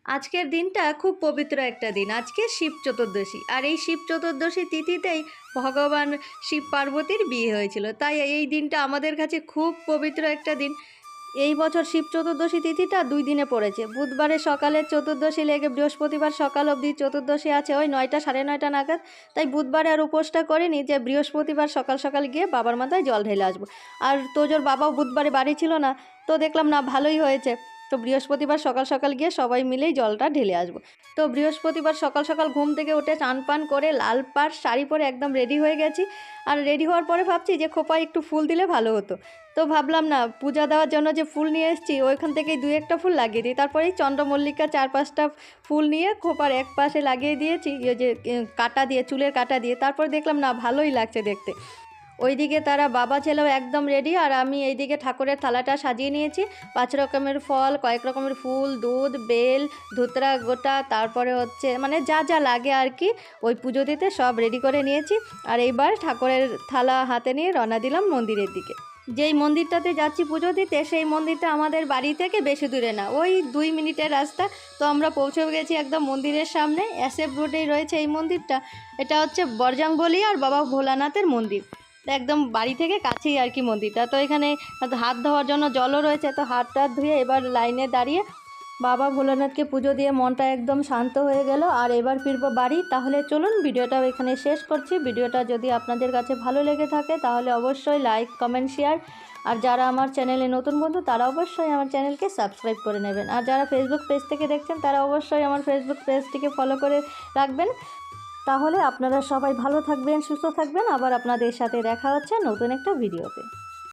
আজকের দিনটা খুব পবিত্র একটা দিন। আজকে শিব চতুর্দশী। আর এই শিব চতুর্দশী তিথিতেই ভগবান শিব পার্বতীর বিয়ে হয়েছিল। তাই এই দিনটা আমাদের কাছে খুব পবিত্র একটা দিন। এই বছর শিব চতুর্দশী তিথিটা ২ দিনে পড়েছে। বুধবারে সকালে চতুর্দশী লেগে বৃহস্পতিবার সকাল অবধি চতুর্দশী আছে ওই ৯টা ৯:৩০ নাগাদ। তাই বুধবারে আর উপোসটা করিনি যে বৃহস্পতিবার সকাল সকাল গিয়ে বাবার মাথায় জল ঢেলে আসবো। আর তোজোর বাবাও বুধবারে বাড়ি ছিল না, তো দেখলাম না ভালোই হয়েছে। তো বৃহস্পতিবার সকাল সকাল গিয়ে সবাই মিলেই জলটা ঢেলে আসবো। তো বৃহস্পতিবার সকাল সকাল ঘুম থেকে উঠে চান পান করে লাল পাড় শাড়ি পরে একদম রেডি হয়ে গেছি। আর রেডি হওয়ার পরে ভাবছি যে খোপায় একটু ফুল দিলে ভালো হতো। তো ভাবলাম না পূজা দেওয়ার জন্য যে ফুল নিয়ে এসেছি ওইখান থেকেই ২-১টা ফুল লাগিয়ে দিই। তারপরেই চন্দ্রমল্লিকা ৪-৫টা ফুল নিয়ে খোপার এক পাশে লাগিয়ে দিয়েছি, ইয়ে যে কাঁটা দিয়ে, চুলের কাঁটা দিয়ে। তারপরে দেখলাম না ভালোই লাগছে দেখতে। ওইদিকে তারা বাবা ছেলেও একদম রেডি, আর আমি এইদিকে ঠাকুরের থালাটা সাজিয়ে নিয়েছি। ৫ রকমের ফল, কয়েক রকমের ফুল, দুধ, বেল, ধুতরা গোটা, তারপরে হচ্ছে মানে যা যা লাগে আর কি ওই পুজো দিতে সব রেডি করে নিয়েছি। আর এইবার ঠাকুরের থালা হাতে নিয়ে রওনা দিলাম মন্দিরের দিকে। যেই মন্দিরটাতে যাচ্ছি পুজো দিতে সেই মন্দিরটা আমাদের বাড়ি থেকে বেশি দূরে না, ওই ২ মিনিটের রাস্তা। তো আমরা পৌঁছে গেছি একদম মন্দিরের সামনে। এসএফ রোডেই রয়েছে এই মন্দিরটা। এটা হচ্ছে বজরংবলী আর বাবা ভোলানাথের মন্দির। একদম বাড়ি থেকে কাছেই আর কি মন্দিরটা। তো এখানে হাত ধোয়ার জন্য জলও রয়েছে। তো হাত টাত ধুয়ে এবার লাইনে দাঁড়িয়ে বাবা ভোলানাথকে পুজো দিয়ে মনটা একদম শান্ত হয়ে গেল। আর এবার ফিরবো বাড়ি। তাহলে চলুন ভিডিওটাও এখানে শেষ করছি। ভিডিওটা যদি আপনাদের কাছে ভালো লেগে থাকে তাহলে অবশ্যই লাইক, কমেন্ট, শেয়ার। আর যারা আমার চ্যানেলে নতুন বন্ধু তারা অবশ্যই আমার চ্যানেলকে সাবস্ক্রাইব করে নেবেন। আর যারা ফেসবুক পেজ থেকে দেখছেন তারা অবশ্যই আমার ফেসবুক পেজটিকে ফলো করে রাখবেন। তাহলে আপনারা সবাই ভালো থাকবেন, সুস্থ থাকবেন। আবার আপনাদের সাথে দেখা হচ্ছে নতুন একটা ভিডিওতে।